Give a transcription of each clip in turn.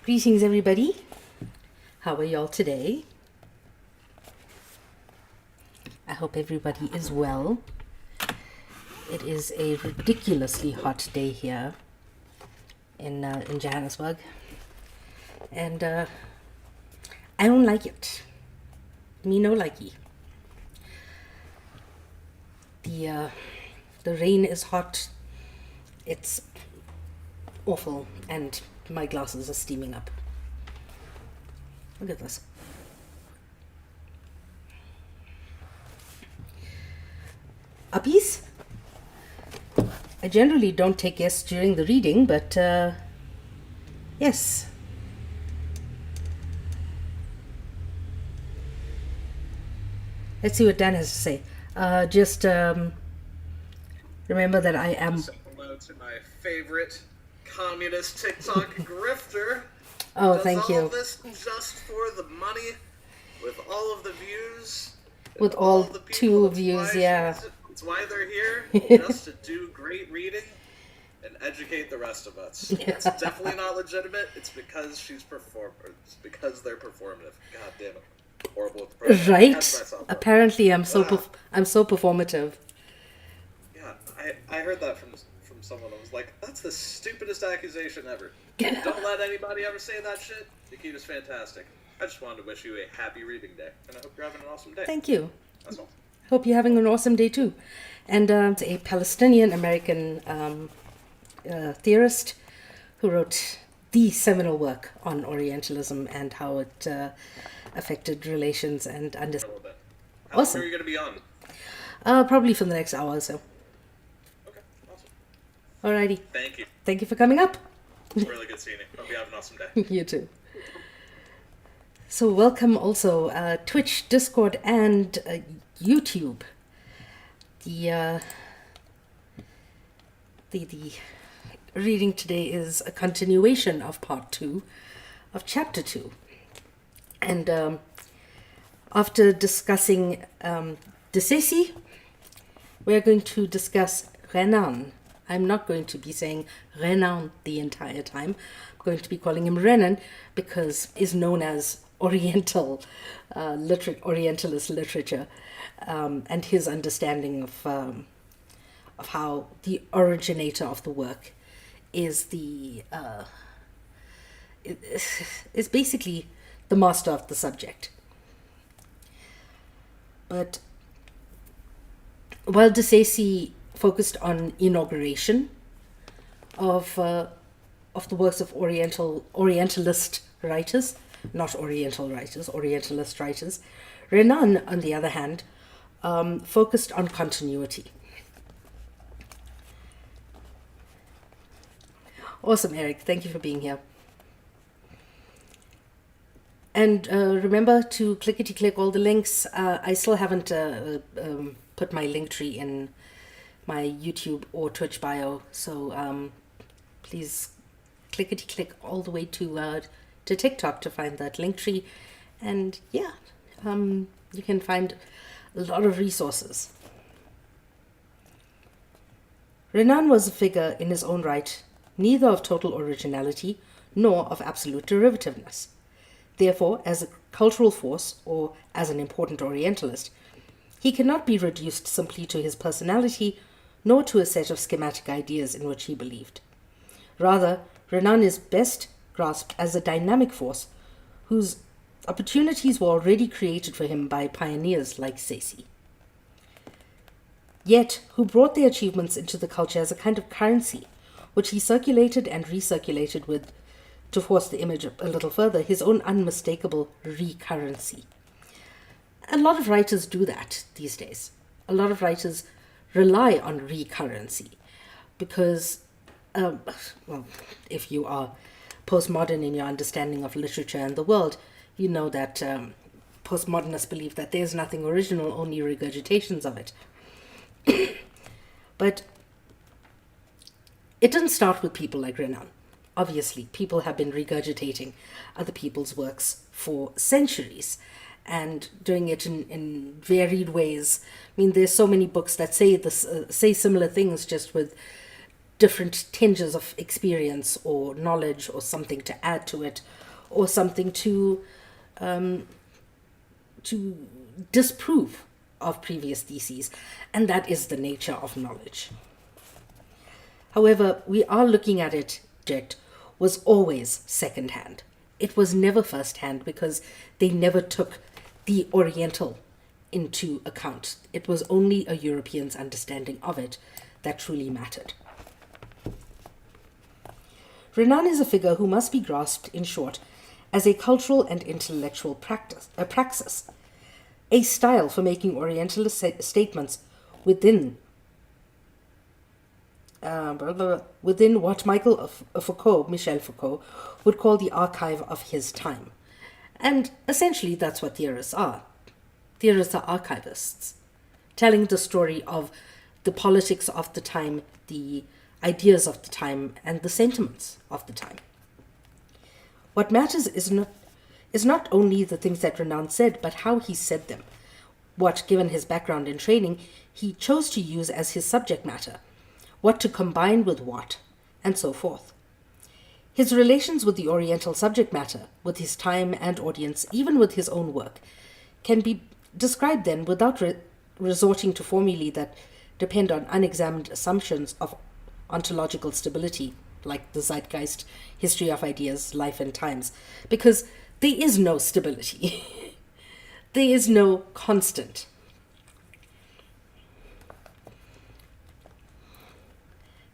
Greetings, everybody. How are y'all today? I hope everybody is well. It is a ridiculously hot day here in Johannesburg, and I don't like it. Me no likey. The rain is hot. It's awful, and my glasses are steaming up. Look at this. Uppies? I generally don't take guests during the reading, but yes. Let's see what Dan has to say. Just remember that I am... Hello to my favorite communist TikTok grifter. Oh, thank you. Does all this just for the money, with all of the views. With all the people. 2 It's views, why yeah. It's why they're here, just to do great reading and educate the rest of us. It's definitely not legitimate. It's because it's because they're performative. God damn it. Horrible with the program. Right? Apparently, I'm so performative. Yeah, I heard that from someone. I was like, that's the stupidest accusation ever. Don't let anybody ever say that shit. Nikita's fantastic. I just wanted to wish you a happy reading day, and I hope you're having an awesome day. Thank you. That's all. Hope you're having an awesome day too. And a Palestinian-American theorist who wrote the seminal work on Orientalism and how it affected relations and A little bit. How Awesome. long are you going to be on? probably for the next hour or so. Okay, awesome. Alrighty. Thank you. Thank you for coming up. Really good seeing you. Hope you have an awesome day. You too. So welcome also Twitch, Discord, and YouTube. The reading today is a continuation of part 2 of chapter 2. And after discussing Desesi, we're going to discuss Renan. I'm not going to be saying Renan the entire time. I'm going to be calling him Renan because he's known as Orientalist literature, and his understanding of how the originator of the work is is basically the master of the subject. But while Desesi focused on inauguration of the works of Orientalist writers, not Oriental writers, Orientalist writers, Renan, on the other hand, focused on continuity. Awesome, Eric. Thank you for being here. And remember to clickety-click all the links. I still haven't put my link tree in my YouTube or Twitch bio, so please clickety-click all the way to TikTok to find that link tree. And yeah, you can find a lot of resources. Renan was a figure in his own right, neither of total originality nor of absolute derivativeness. Therefore, as a cultural force, or as an important Orientalist, he cannot be reduced simply to his personality, nor to a set of schematic ideas in which he believed. Rather, Renan is best grasped as a dynamic force whose opportunities were already created for him by pioneers like Desesi, yet who brought their achievements into the culture as a kind of currency, which he circulated and recirculated with, to force the image a little further, his own unmistakable recurrency. A lot of writers do that these days. A lot of writers rely on recurrency because, if you are postmodern in your understanding of literature and the world, you know that postmodernists believe that there's nothing original, only regurgitations of it. But it didn't start with people like Renan. Obviously, people have been regurgitating other people's works for centuries and doing it in varied ways. I mean, there's so many books that say similar things, just with different tinges of experience or knowledge or something to add to it, or something to disprove of previous theses, and that is the nature of knowledge. However, we are looking at it, object was always second-hand. It was never first-hand because they never took the Oriental into account. It was only a European's understanding of it that truly mattered. Renan is a figure who must be grasped, in short, as a cultural and intellectual praxis, a style for making Orientalist statements within what Michel Foucault would call the archive of his time. And essentially that's what theorists are. Theorists are archivists, telling the story of the politics of the time, the ideas of the time, and the sentiments of the time. What matters is not only the things that Renan said, but how he said them, what, given his background and training, he chose to use as his subject matter, what to combine with what, and so forth. His relations with the Oriental subject matter, with his time and audience, even with his own work, can be described then without resorting to formulae that depend on unexamined assumptions of ontological stability, like the zeitgeist, history of ideas, life and times, because there is no stability. There is no constant.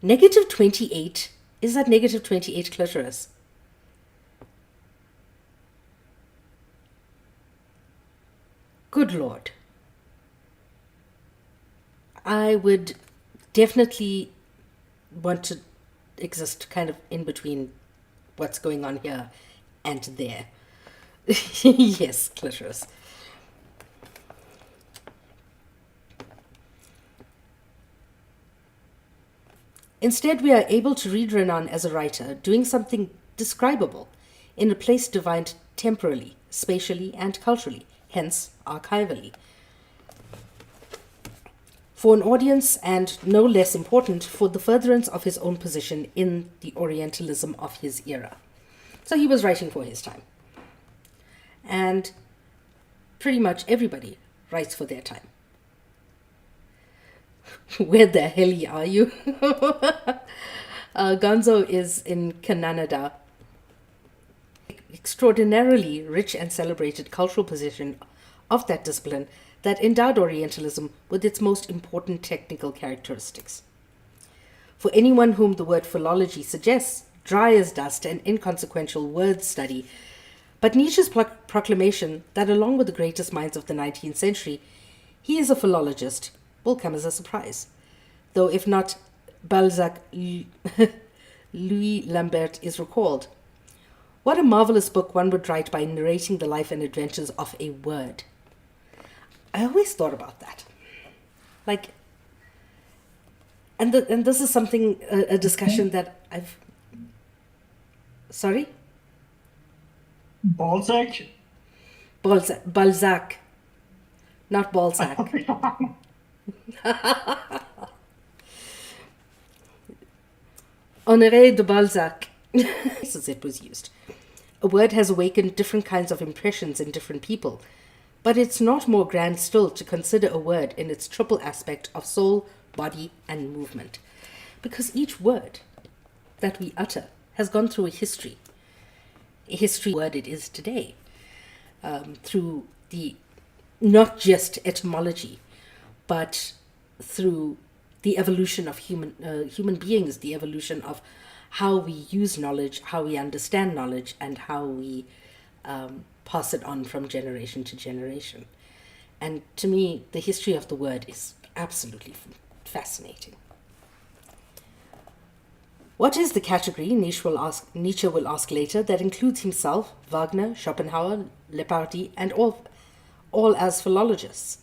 Negative 28, is that negative 28 clitoris? Good Lord. I would definitely want to exist kind of in between what's going on here and there. Yes, clitoris. Instead, we are able to read Renan as a writer doing something describable in a place defined temporally, spatially, and culturally, hence archivally. For an audience, and no less important, for the furtherance of his own position in the Orientalism of his era. So he was writing for his time. And pretty much everybody writes for their time. Where the hell are you? Gonzo is in Canada. Extraordinarily rich and celebrated cultural position of that discipline that endowed Orientalism with its most important technical characteristics. For anyone whom the word philology suggests, dry as dust and inconsequential word study, but Nietzsche's proclamation that along with the greatest minds of the 19th century, he is a philologist, will come as a surprise. Though if not Balzac, Louis Lambert is recalled. What a marvelous book one would write by narrating the life and adventures of a word. I always thought about that. Like, and this is something, a discussion that I've... Sorry? Balzac? Balzac. Not Balzac. Honoré de Balzac. As it was used. A word has awakened different kinds of impressions in different people, but it's not more grand still to consider a word in its triple aspect of soul, body, and movement, because each word that we utter has gone through a history word it is today, through the not just etymology, but through the evolution of human beings, the evolution of how we use knowledge, how we understand knowledge, and how we pass it on from generation to generation. And to me, the history of the word is absolutely fascinating. What is the category, Nietzsche will ask later, that includes himself, Wagner, Schopenhauer, Leopardi, and all as philologists?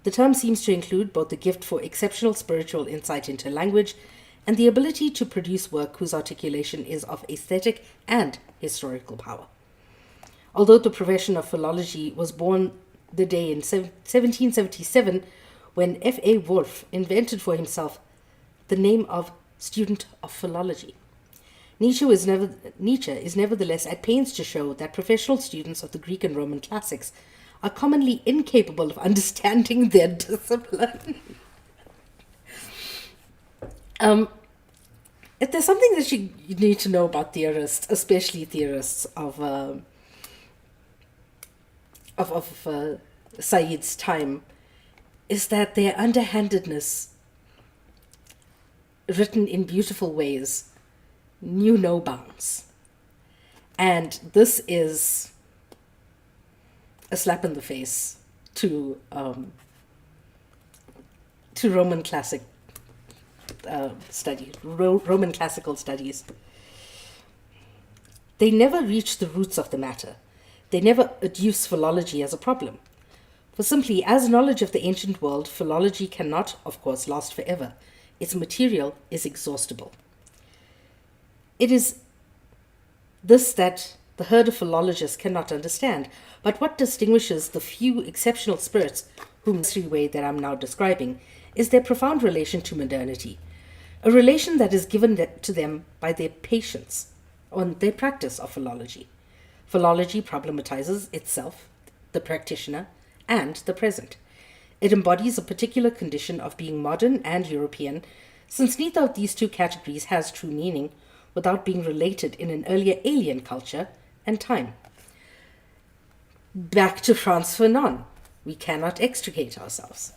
The term seems to include both the gift for exceptional spiritual insight into language and the ability to produce work whose articulation is of aesthetic and historical power. Although the profession of philology was born the day in 1777 when F.A. Wolf invented for himself the name of student of philology. Nietzsche is nevertheless at pains to show that professional students of the Greek and Roman classics are commonly incapable of understanding their discipline. If there's something that you need to know about theorists, especially theorists of Saïd's time, is that their underhandedness, written in beautiful ways, knew no bounds. And this is a slap in the face to Roman classic Roman classical studies. They never reach the roots of the matter. They never adduce philology as a problem. For simply, as knowledge of the ancient world, philology cannot, of course, last forever. Its material is exhaustible. It is this that the herd of philologists cannot understand. But what distinguishes the few exceptional spirits, whom the way that I'm now describing, is their profound relation to modernity, a relation that is given to them by their patience on their practice of philology. Philology problematizes itself, the practitioner, and the present. It embodies a particular condition of being modern and European, since neither of these two categories has true meaning without being related in an earlier alien culture and time. Back to Frantz Renan. We cannot extricate ourselves.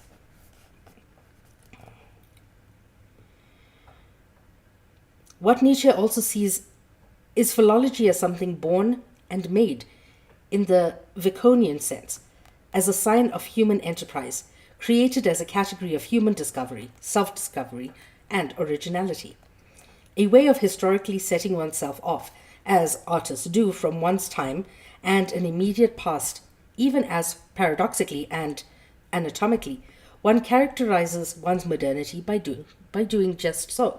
What Nietzsche also sees is philology as something born and made in the Baconian sense, as a sign of human enterprise, created as a category of human discovery, self-discovery, and originality. A way of historically setting oneself off, as artists do, from one's time and an immediate past, even as paradoxically and anatomically, one characterizes one's modernity by doing just so.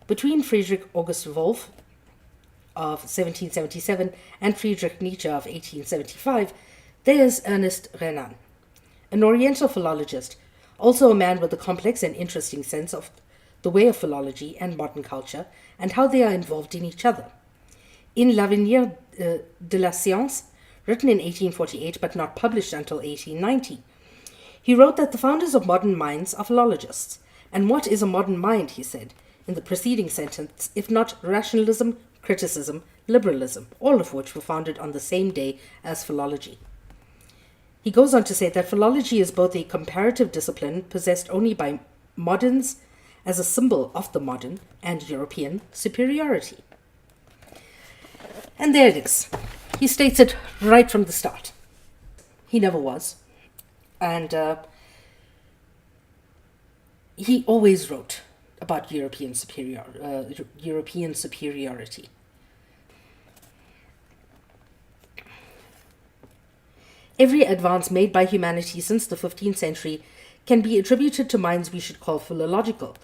Between Friedrich August Wolff of 1777 and Friedrich Nietzsche of 1875, there is Ernest Renan, an Oriental philologist, also a man with a complex and interesting sense of the way of philology and modern culture and how they are involved in each other. In L'Avenir de la Science, written in 1848 but not published until 1890, he wrote that the founders of modern minds are philologists. And what is a modern mind, he said, in the preceding sentence, if not rationalism, criticism, liberalism, all of which were founded on the same day as philology. He goes on to say that philology is both a comparative discipline possessed only by moderns as a symbol of the modern and European superiority. And there it is. He states it right from the start. He never was. And he always wrote about European superiority. Every advance made by humanity since the 15th century can be attributed to minds we should call philological.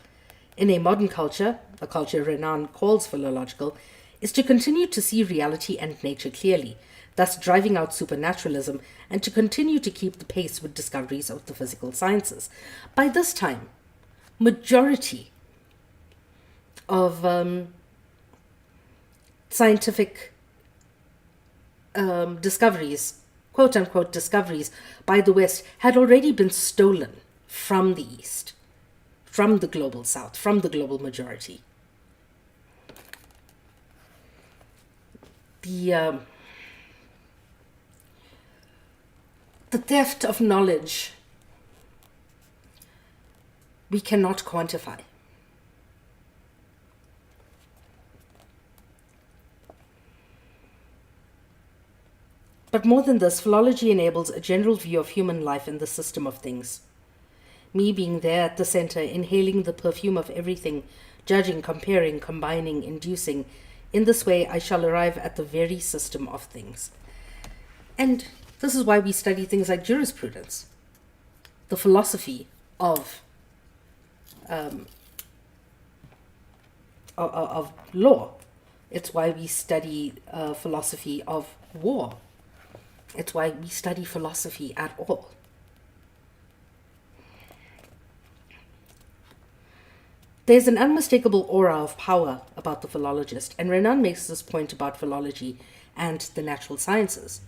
In a modern culture, a culture Renan calls philological, is to continue to see reality and nature clearly, thus driving out supernaturalism, and to continue to keep the pace with discoveries of the physical sciences. By this time, majority of scientific discoveries, quote-unquote discoveries, by the West had already been stolen from the East, from the global South, from the global majority. The theft of knowledge we cannot quantify. But more than this, philology enables a general view of human life and the system of things. Me being there at the center, inhaling the perfume of everything, judging, comparing, combining, inducing. In this way, I shall arrive at the very system of things. And this is why we study things like jurisprudence, the philosophy of law. It's why we study philosophy of war. It's why we study philosophy at all. There's an unmistakable aura of power about the philologist, and Renan makes this point about philology and the natural sciences.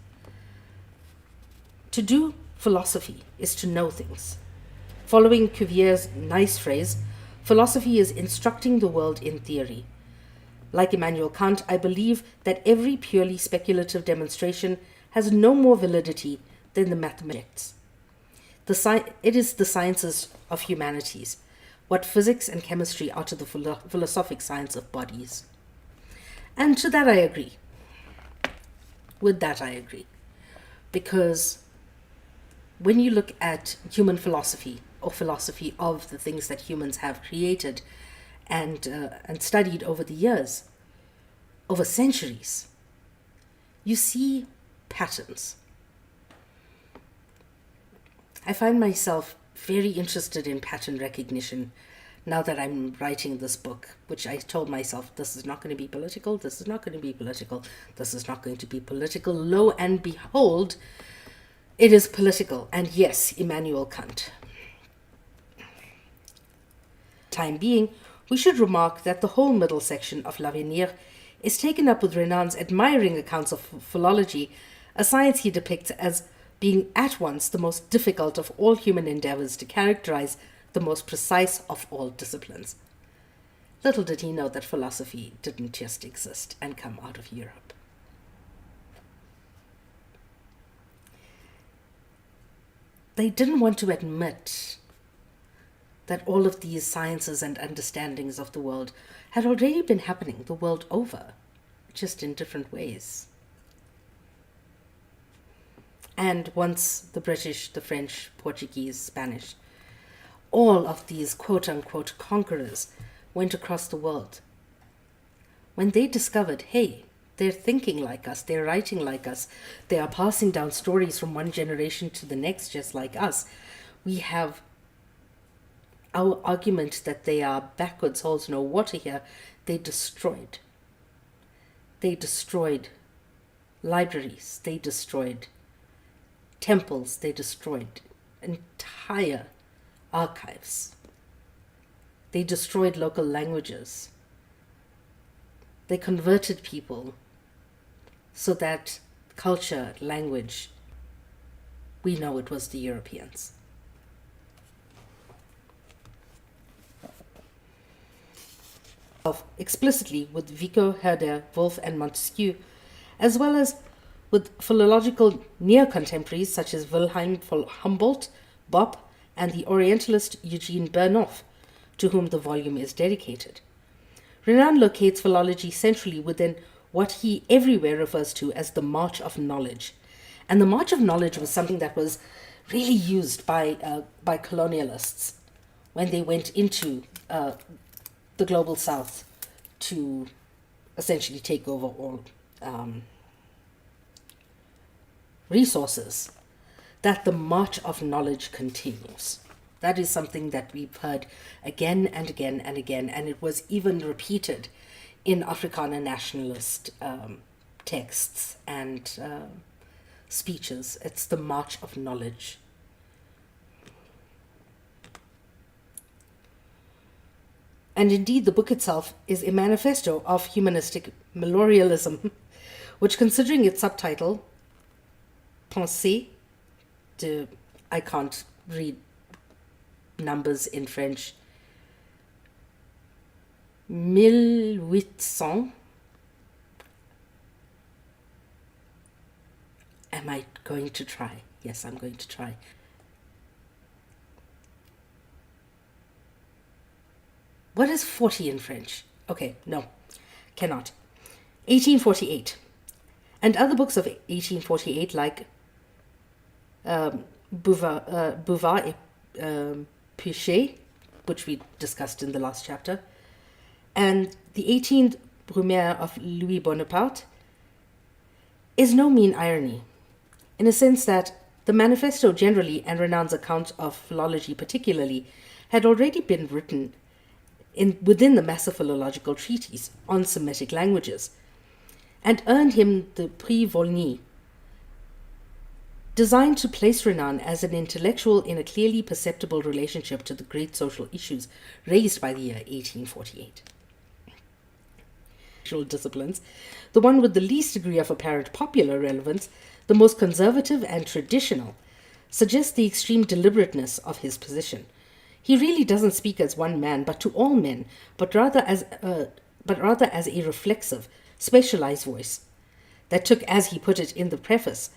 To do philosophy is to know things. Following Cuvier's nice phrase, philosophy is instructing the world in theory. Like Immanuel Kant, I believe that every purely speculative demonstration has no more validity than the mathematics. It is the sciences of humanities, what physics and chemistry are to the philosophic science of bodies. And to that I agree. With that I agree. Because when you look at human philosophy, or philosophy of the things that humans have created and studied over the years, over centuries, you see patterns. I find myself very interested in pattern recognition now that I'm writing this book, which I told myself, this is not going to be political, this is not going to be political, this is not going to be political. Lo and behold, it is political. And yes, Immanuel Kant. Time being, we should remark that the whole middle section of L'Avenir is taken up with Renan's admiring accounts of philology, a science he depicts as being at once the most difficult of all human endeavors to characterize the most precise of all disciplines. Little did he know that philosophy didn't just exist and come out of Europe. They didn't want to admit that all of these sciences and understandings of the world had already been happening the world over, just in different ways. And once the British, the French, Portuguese, Spanish, all of these quote-unquote conquerors went across the world, when they discovered, hey, they're thinking like us, they're writing like us, they are passing down stories from one generation to the next just like us, we have our argument that they are backwards, holds no water here, they destroyed. They destroyed libraries, they destroyed temples, they destroyed entire archives. They destroyed local languages. They converted people so that culture, language, we know it was the Europeans. Explicitly with Vico, Herder, Wolff, and Montesquieu, as well as with philological near-contemporaries such as Wilhelm von Humboldt, Bopp, and the Orientalist Eugene Burnouf, to whom the volume is dedicated. Renan locates philology centrally within what he everywhere refers to as the march of knowledge. And the march of knowledge was something that was really used by colonialists when they went into the global south to essentially take over all resources, that the march of knowledge continues. That is something that we've heard again and again and again, and it was even repeated in Afrikaner nationalist texts and speeches. It's the march of knowledge. And indeed, the book itself is a manifesto of humanistic memorialism, which, considering its subtitle, Pensée de, I can't read numbers in French, 1800. Am I going to try? Yes, I'm going to try. What is 40 in French? Okay, no, cannot. 1848. And other books of 1848 like Bouvard et Péché, which we discussed in the last chapter, and the 18th Brumaire of Louis Bonaparte, is no mean irony, in a sense that the manifesto generally, and Renan's account of philology particularly, had already been written within the massive philological treatise on Semitic languages, and earned him the Prix Volney designed to place Renan as an intellectual in a clearly perceptible relationship to the great social issues raised by the year 1848. Disciplines, the one with the least degree of apparent popular relevance, the most conservative and traditional, suggests the extreme deliberateness of his position. He really doesn't speak as one man, but to all men, but rather as a reflexive, specialized voice that took, as he put it in the preface,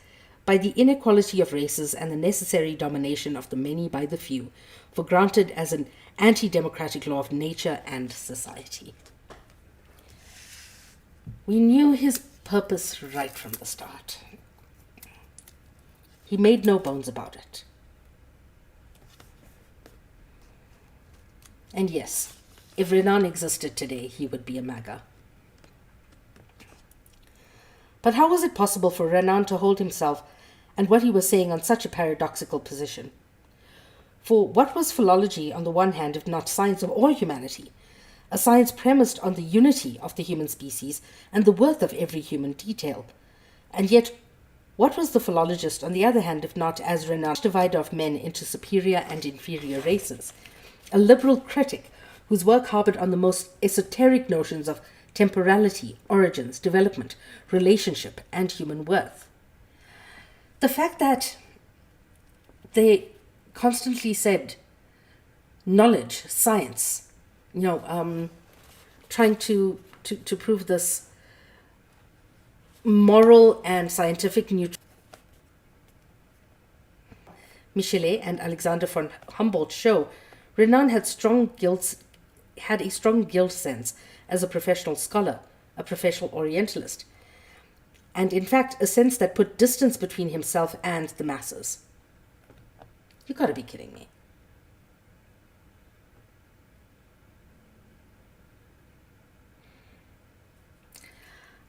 by the inequality of races and the necessary domination of the many by the few, for granted as an anti-democratic law of nature and society. We knew his purpose right from the start. He made no bones about it. And yes, if Renan existed today, he would be a MAGA. But how was it possible for Renan to hold himself and what he was saying on such a paradoxical position? For what was philology on the one hand if not science of all humanity? A science premised on the unity of the human species and the worth of every human detail. And yet, what was the philologist on the other hand if not, as Renan, divider of men into superior and inferior races? A liberal critic whose work harbored on the most esoteric notions of temporality, origins, development, relationship, and human worth. The fact that they constantly said knowledge, science, trying to prove this moral and scientific neutral. Michelet and Alexander von Humboldt show Renan had a strong guilt sense as a professional scholar, a professional Orientalist, and in fact a sense that put distance between himself and the masses. You gotta be kidding me.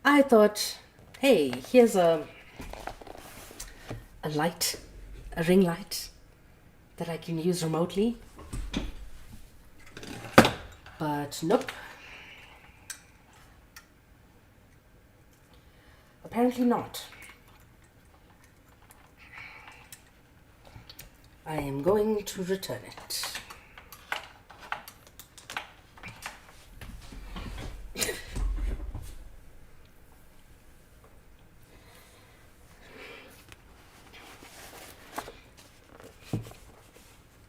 I thought, hey, here's a light, a ring light that I can use remotely. But nope. Apparently not. I am going to return it.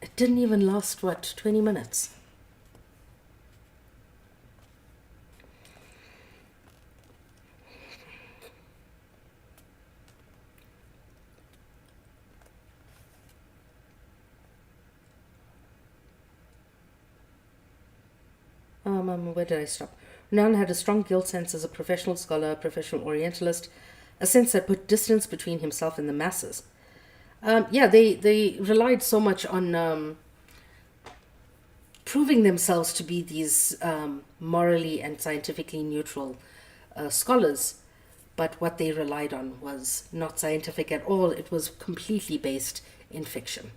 It didn't even last, 20 minutes? Where did I stop? Renan had a strong guilt sense as a professional scholar, a professional Orientalist, a sense that put distance between himself and the masses. They relied so much on proving themselves to be these morally and scientifically neutral scholars, but what they relied on was not scientific at all. It was completely based in fiction.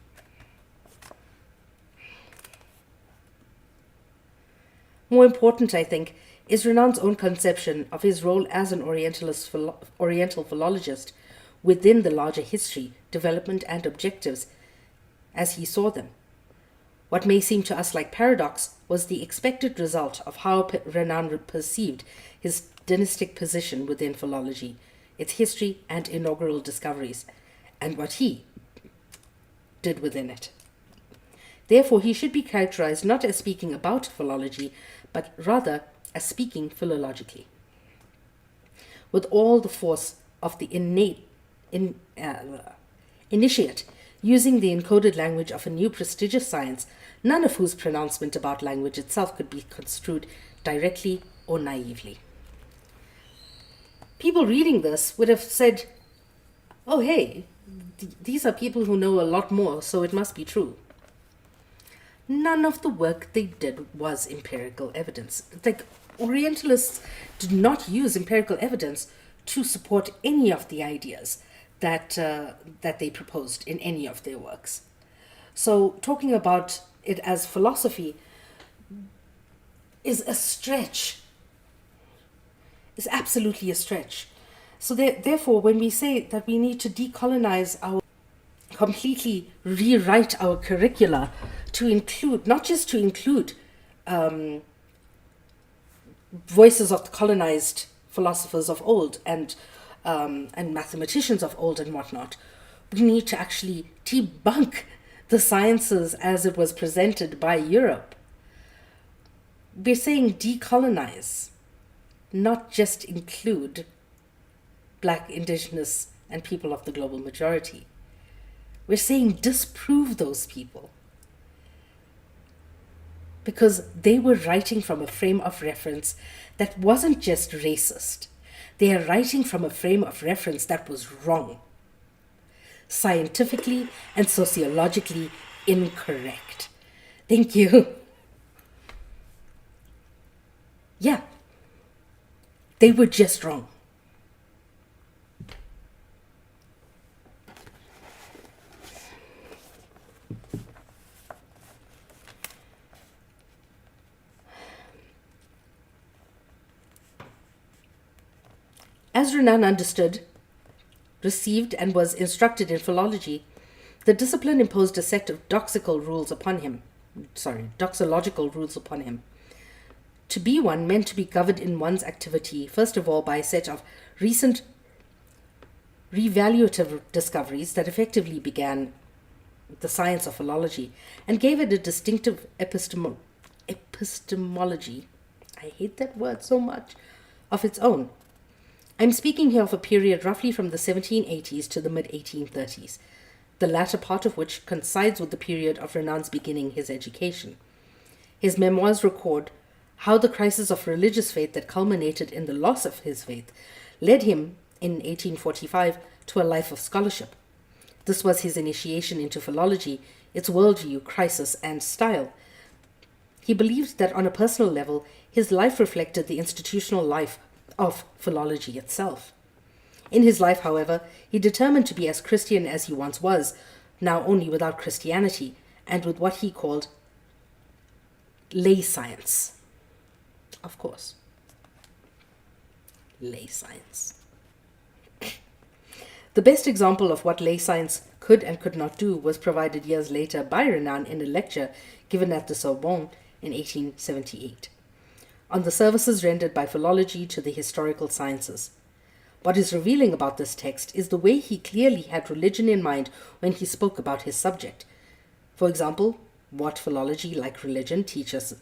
More important, I think, is Renan's own conception of his role as an Oriental philologist within the larger history, development, and objectives as he saw them. What may seem to us like paradox was the expected result of how Renan perceived his dynastic position within philology, its history and inaugural discoveries, and what he did within it. Therefore, he should be characterized not as speaking about philology, but rather as speaking philologically. With all the force of the initiate, using the encoded language of a new prestigious science, none of whose pronouncement about language itself could be construed directly or naively. People reading this would have said, oh hey, these are people who know a lot more, so it must be true. None of the work they did was empirical evidence. Like, Orientalists did not use empirical evidence to support any of the ideas that they proposed in any of their works. So talking about it as philosophy is a stretch. Is absolutely a stretch. So therefore, when we say that we need to decolonize completely rewrite our curricula to include, not just to include voices of the colonized philosophers of old and mathematicians of old and whatnot. We need to actually debunk the sciences as it was presented by Europe. We're saying decolonize, not just include Black, Indigenous, and people of the global majority. We're saying disprove those people, because they were writing from a frame of reference that wasn't just racist. They are writing from a frame of reference that was wrong, scientifically and sociologically incorrect. Thank you. Yeah, they were just wrong. As Renan understood, received, and was instructed in philology, the discipline imposed a set of doxological rules upon him. To be one meant to be governed in one's activity, first of all, by a set of recent revaluative discoveries that effectively began the science of philology and gave it a distinctive epistemology, I hate that word so much, of its own. I'm speaking here of a period roughly from the 1780s to the mid-1830s, the latter part of which coincides with the period of Renan's beginning his education. His memoirs record how the crisis of religious faith that culminated in the loss of his faith led him, in 1845, to a life of scholarship. This was his initiation into philology, its worldview, crisis, and style. He believed that on a personal level, his life reflected the institutional life of philology itself. In his life, however, he determined to be as Christian as he once was, now only without Christianity, and with what he called lay science. Of course. Lay science. The best example of what lay science could and could not do was provided years later by Renan in a lecture given at the Sorbonne in 1878. On the services rendered by philology to the historical sciences. What is revealing about this text is the way he clearly had religion in mind when he spoke about his subject. For example, what philology, like religion, teaches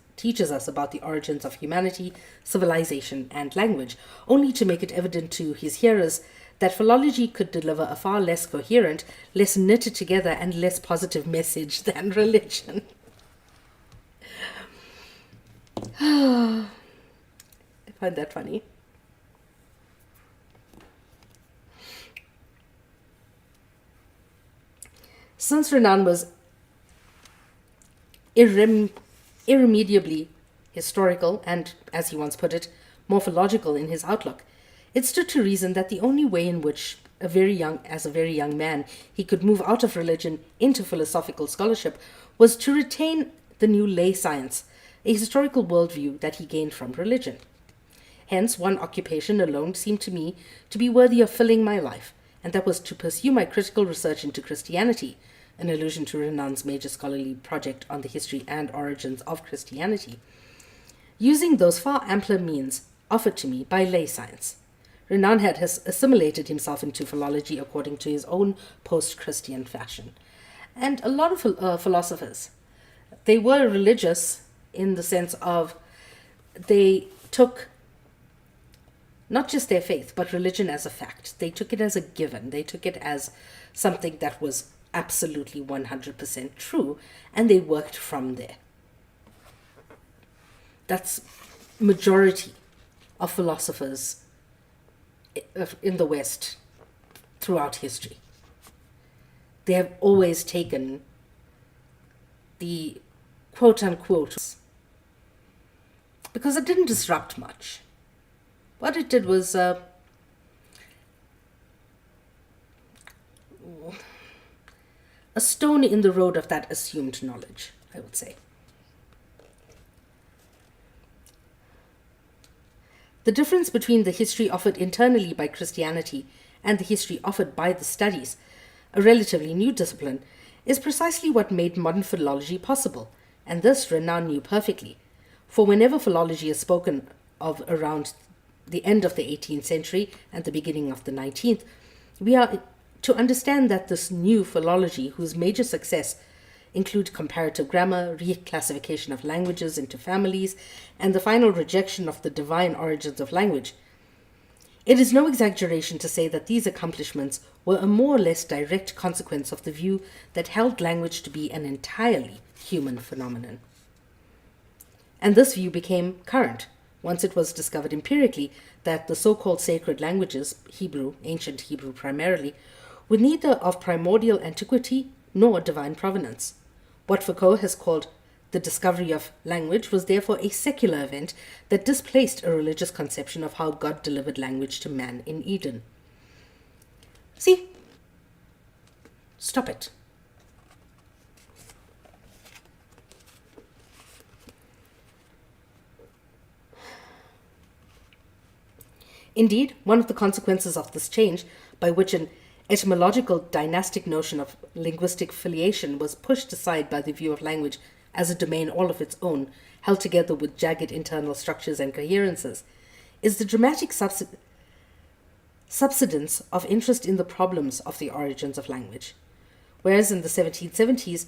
us about the origins of humanity, civilization, and language, only to make it evident to his hearers that philology could deliver a far less coherent, less knitted together, and less positive message than religion. I find that funny. Since Renan was irremediably historical and, as he once put it, morphological in his outlook, it stood to reason that the only way in which, as a very young man, he could move out of religion into philosophical scholarship was to retain the new lay science, a historical worldview that he gained from religion. Hence, one occupation alone seemed to me to be worthy of filling my life, and that was to pursue my critical research into Christianity, an allusion to Renan's major scholarly project on the history and origins of Christianity, using those far ampler means offered to me by lay science. Renan had assimilated himself into philology according to his own post-Christian fashion. And a lot of philosophers, they were religious in the sense of they took not just their faith, but religion as a fact. They took it as a given. They took it as something that was absolutely 100% true, and they worked from there. That's majority of philosophers in the West throughout history. They have always taken the quote-unquote, because it didn't disrupt much. What it did was a stone in the road of that assumed knowledge, I would say. The difference between the history offered internally by Christianity and the history offered by the studies a relatively new discipline, is precisely what made modern philology possible, and this Renan knew perfectly. For whenever philology is spoken of around the end of the 18th century and the beginning of the 19th, we are to understand that this new philology, whose major success include comparative grammar, reclassification of languages into families, and the final rejection of the divine origins of language, it is no exaggeration to say that these accomplishments were a more or less direct consequence of the view that held language to be an entirely human phenomenon. And this view became current once it was discovered empirically that the so-called sacred languages, Hebrew, ancient Hebrew primarily, were neither of primordial antiquity nor divine provenance. What Foucault has called the discovery of language was therefore a secular event that displaced a religious conception of how God delivered language to man in Eden. See? Stop it. Indeed, one of the consequences of this change, by which an etymological dynastic notion of linguistic filiation was pushed aside by the view of language as a domain all of its own, held together with jagged internal structures and coherences, is the dramatic subsidence of interest in the problems of the origins of language. Whereas in the 1770s,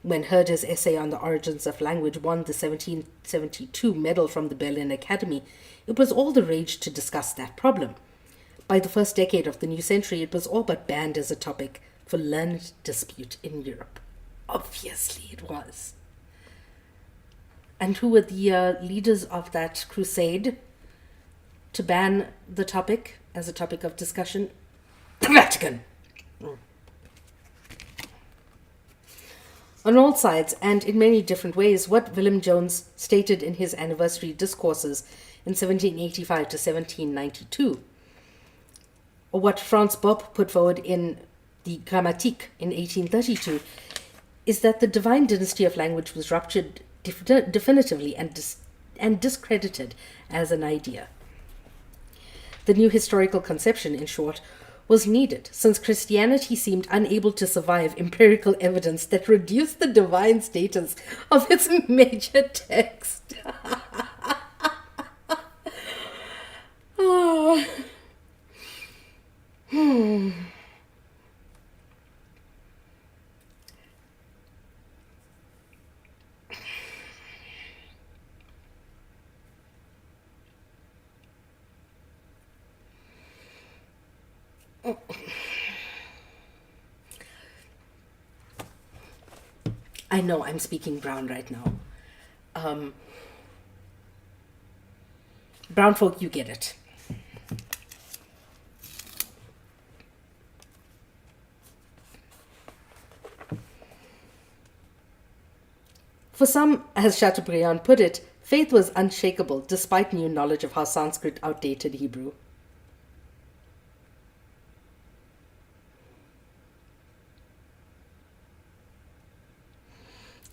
when Herder's essay on the origins of language won the 1772 medal from the Berlin Academy, it was all the rage to discuss that problem. By the first decade of the new century, it was all but banned as a topic for learned dispute in Europe. Obviously it was. And who were the leaders of that crusade to ban the topic as a topic of discussion? The Vatican! On all sides, and in many different ways, what Willem Jones stated in his anniversary discourses in 1785 to 1792, or what Franz Bopp put forward in the Grammatik in 1832, is that the divine dynasty of language was ruptured definitively and discredited as an idea. The new historical conception, in short, was needed, since Christianity seemed unable to survive empirical evidence that reduced the divine status of its major text. Oh. I know I'm speaking brown right now. Brown folk, you get it. For some, as Chateaubriand put it, faith was unshakable despite new knowledge of how Sanskrit outdated Hebrew.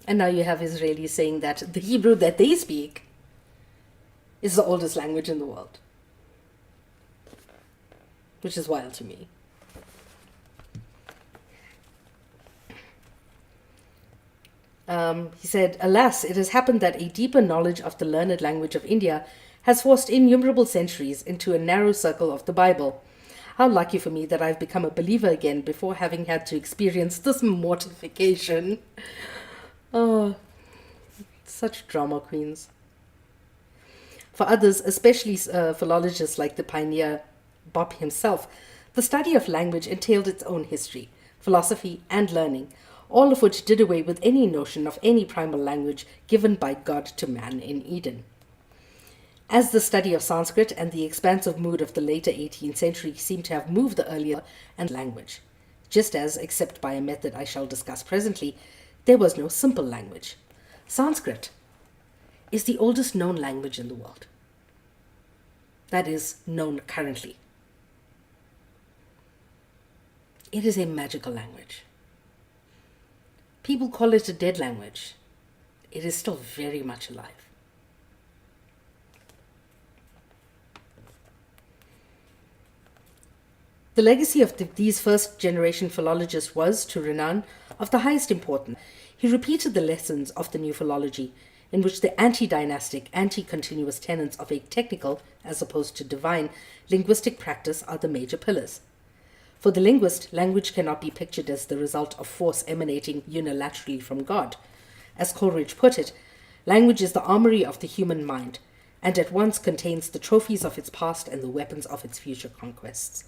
And now you have Israelis saying that the Hebrew that they speak is the oldest language in the world, which is wild to me. He said, alas, it has happened that a deeper knowledge of the learned language of India has forced innumerable centuries into a narrow circle of the Bible. How lucky for me that I've become a believer again before having had to experience this mortification. Oh, such drama queens. For others, especially philologists like the pioneer Bopp himself, the study of language entailed its own history, philosophy, and learning, all of which did away with any notion of any primal language given by God to man in Eden. As the study of Sanskrit and the expansive mood of the later 18th century seem to have moved the earlier and language, just as, except by a method I shall discuss presently, there was no simple language. Sanskrit is the oldest known language in the world. That is, known currently. It is a magical language. People call it a dead language. It is still very much alive. The legacy of these first-generation philologists was, to Renan, of the highest importance. He repeated the lessons of the new philology, in which the anti-dynastic, anti-continuous tenets of a technical, as opposed to divine, linguistic practice are the major pillars. For the linguist, language cannot be pictured as the result of force emanating unilaterally from God. As Coleridge put it, language is the armory of the human mind, and at once contains the trophies of its past and the weapons of its future conquests.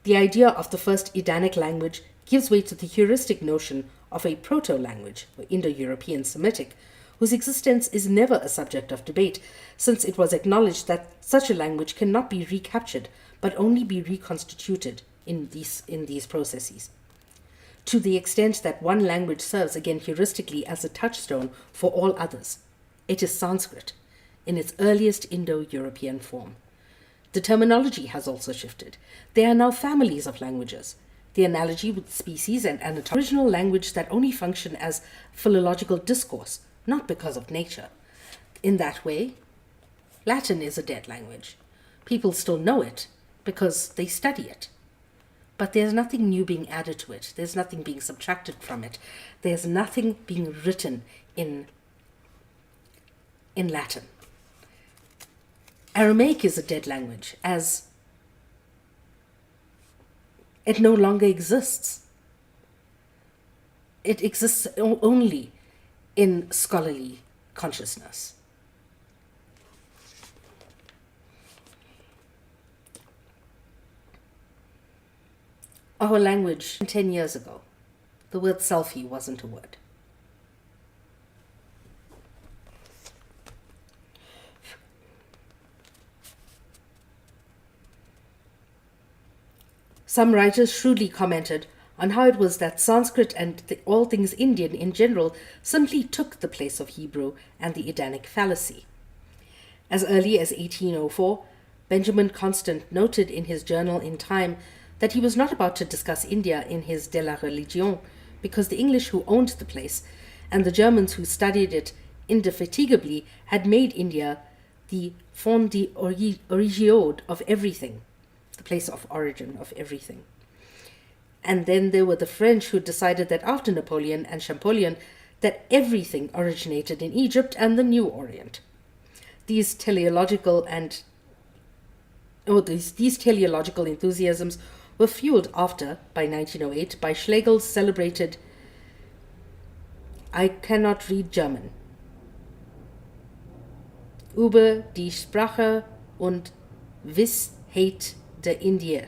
The idea of the first Edanic language gives way to the heuristic notion of a proto-language, or Indo-European Semitic, whose existence is never a subject of debate, since it was acknowledged that such a language cannot be recaptured, but only be reconstituted in these processes. To the extent that one language serves again heuristically as a touchstone for all others, it is Sanskrit, in its earliest Indo-European form. The terminology has also shifted. There are now families of languages. The analogy with species and anatomy, original language that only function as philological discourse, not because of nature. In that way, Latin is a dead language. People still know it because they study it. But there's nothing new being added to it. There's nothing being subtracted from it. There's nothing being written in Latin. Aramaic is a dead language, as it no longer exists. It exists only in scholarly consciousness. Our language 10 years ago, the word selfie wasn't a word. Some writers shrewdly commented on how it was that Sanskrit and all things Indian in general simply took the place of Hebrew and the Edanic fallacy. As early as 1804, Benjamin Constant noted in his journal In Time that he was not about to discuss India in his De la Religion, because the English who owned the place and the Germans who studied it indefatigably had made India the fond d'origine of everything, the place of origin of everything. And then there were the French who decided that after Napoleon and Champollion that everything originated in Egypt and the New Orient. These teleological enthusiasms were fueled after, by 1908, by Schlegel's celebrated I cannot read German. Über die Sprache und Wissheit der Indier,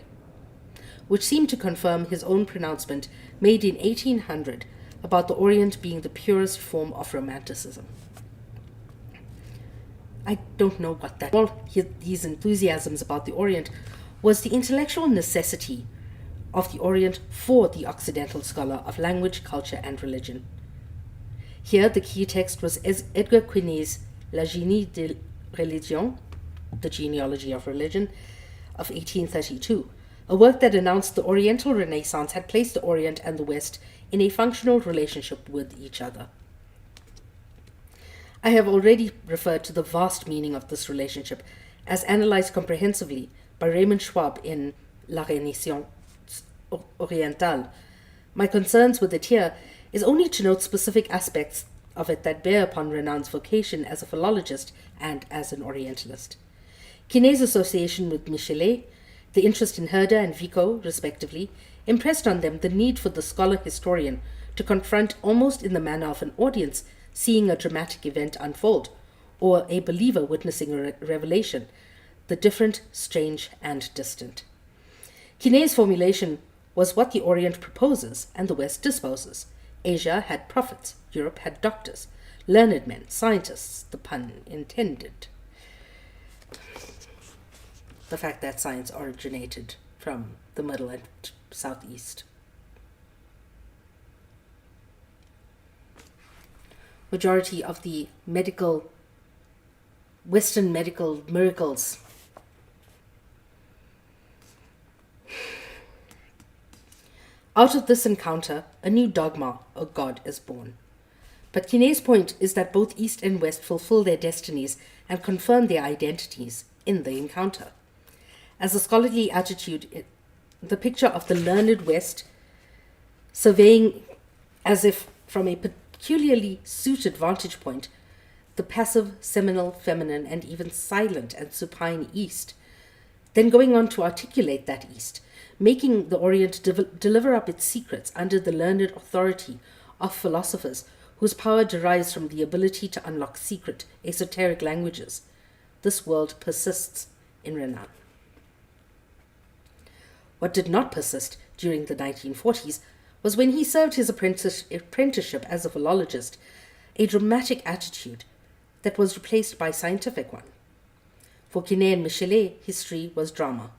which seemed to confirm his own pronouncement made in 1800 about the Orient being the purest form of Romanticism. I don't know what that all these enthusiasms about the Orient was the intellectual necessity of the Orient for the Occidental scholar of language, culture, and religion. Here the key text was Edgar Quinet's La Génie de Religion, The Genealogy of Religion, of 1832, a work that announced the Oriental Renaissance had placed the Orient and the West in a functional relationship with each other. I have already referred to the vast meaning of this relationship as analyzed comprehensively by Raymond Schwab in La Renaissance Orientale. My concerns with it here is only to note specific aspects of it that bear upon Renan's vocation as a philologist and as an Orientalist. Quinet's association with Michelet, the interest in Herder and Vico, respectively, impressed on them the need for the scholar-historian to confront almost in the manner of an audience seeing a dramatic event unfold, or a believer witnessing a revelation, the different, strange, and distant. Quinet's formulation was what the Orient proposes and the West disposes. Asia had prophets, Europe had doctors, learned men, scientists, the pun intended. The fact that science originated from the Middle and Southeast. Majority of the Western medical miracles out of this encounter, a new dogma, a God is born. But Quinet's point is that both East and West fulfill their destinies and confirm their identities in the encounter. As a scholarly attitude the picture of the learned West surveying, as if from a peculiarly suited vantage point, the passive, seminal, feminine, and even silent and supine East, then going on to articulate that East, making the Orient deliver up its secrets under the learned authority of philosophers whose power derives from the ability to unlock secret, esoteric languages. This world persists in Renan. What did not persist during the 1940s was when he served his apprenticeship as a philologist, a dramatic attitude that was replaced by scientific one. For Quinet and Michelet, history was drama.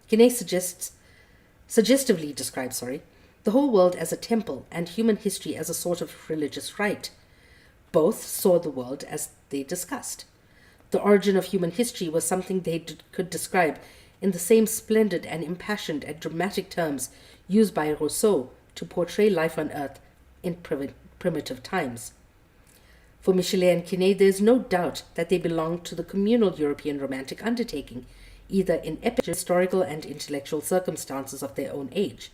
Quinet suggestively describes the whole world as a temple and human history as a sort of religious rite. Both saw the world as they discussed. The origin of human history was something they could describe in the same splendid and impassioned and dramatic terms used by Rousseau to portray life on earth in primitive times. For Michelet and Quinet, there is no doubt that they belonged to the communal European romantic undertaking, either in epic, historical, and intellectual circumstances of their own age,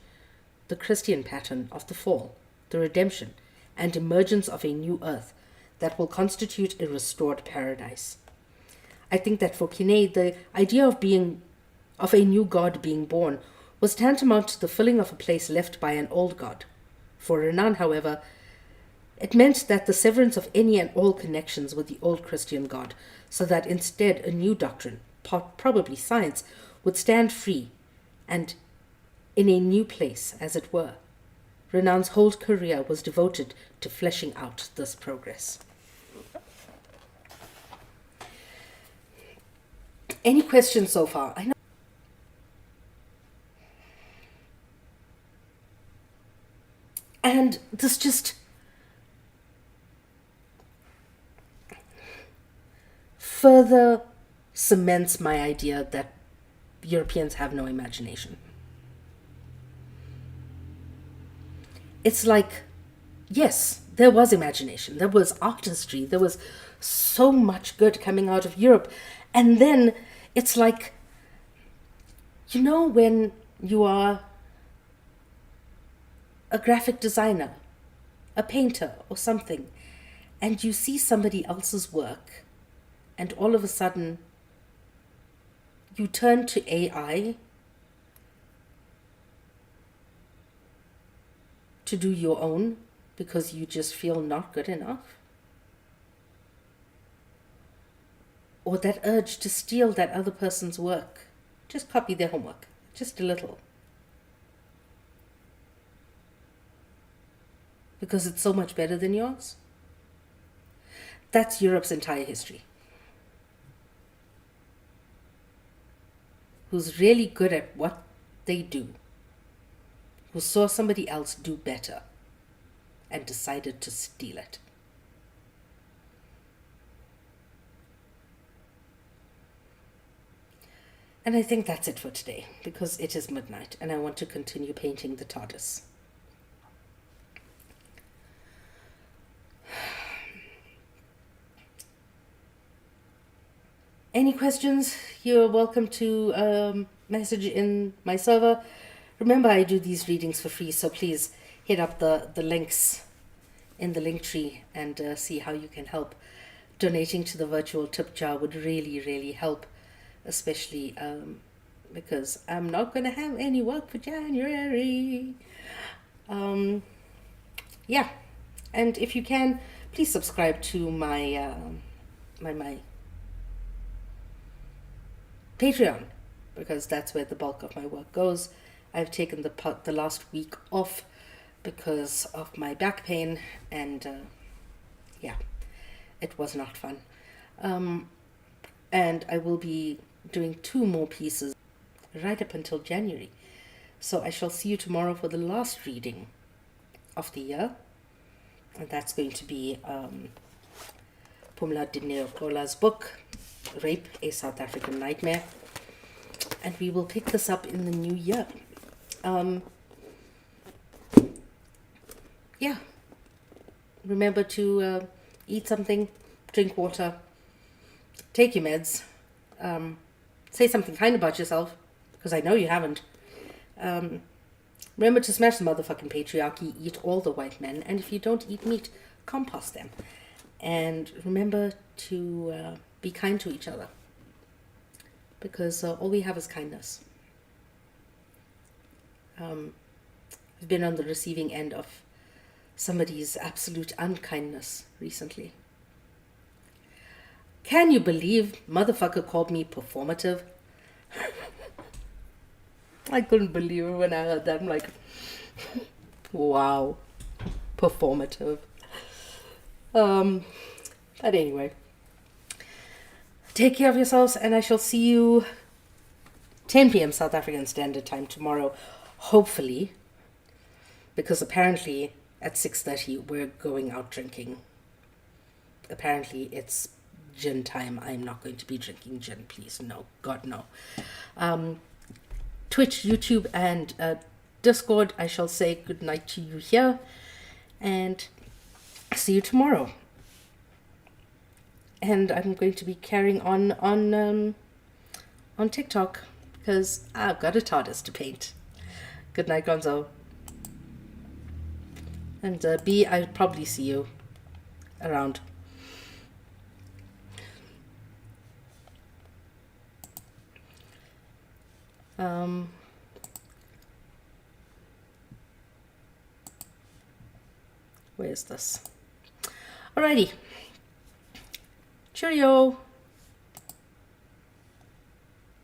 the Christian pattern of the fall, the redemption, and emergence of a new earth that will constitute a restored paradise. I think that for Quinet, the idea of a new god being born was tantamount to the filling of a place left by an old god. For Renan, however, it meant that the severance of any and all connections with the old Christian God, so that instead a new doctrine, probably science, would stand free and in a new place, as it were. Renan's whole career was devoted to fleshing out this progress. Any questions so far? I know. And this just further cements my idea that Europeans have no imagination. It's like, yes, there was imagination, there was artistry, there was so much good coming out of Europe. And then it's like, when you are a graphic designer, a painter or something, and you see somebody else's work, and all of a sudden you turn to AI to do your own because you just feel not good enough. Or that urge to steal that other person's work. Just copy their homework, just a little. Because it's so much better than yours. That's Europe's entire history. Who's really good at what they do, who saw somebody else do better and decided to steal it. And I think that's it for today, because it is midnight and I want to continue painting the TARDIS. Any questions? You're welcome to message in my server. Remember, I do these readings for free, so please hit up the links in the link tree and see how you can help. Donating to the virtual tip jar would really, really help, especially because I'm not going to have any work for January. Yeah, and if you can, please subscribe to my my Patreon, because that's where the bulk of my work goes. I've taken the last week off because of my back pain, and yeah, it was not fun. And I will be doing 2 more pieces right up until January. So I shall see you tomorrow for the last reading of the year, and that's going to be Pumla Dinirola's book, Rape, a South African Nightmare. And we will pick this up in the new year. Yeah. Remember to eat something, drink water, take your meds, say something kind about yourself, because I know you haven't. Remember to smash the motherfucking patriarchy, eat all the white men, and if you don't eat meat, compost them. And remember to be kind to each other, because all we have is kindness. I've been on the receiving end of somebody's absolute unkindness recently. Can you believe motherfucker called me performative? I couldn't believe it when I heard that. I'm like, wow, performative. But anyway, take care of yourselves, and I shall see you 10 p.m. South African Standard Time tomorrow, hopefully, because apparently at 6:30 we're going out drinking. Apparently it's gin time. I'm not going to be drinking gin, please. No, God, no. Twitch, YouTube, and Discord, I shall say good night to you here, and see you tomorrow. And I'm going to be carrying on TikTok, because I've got a TARDIS to paint. Good night, Gonzo. And B, I'll probably see you around. Where is this? Alrighty. Cheerio.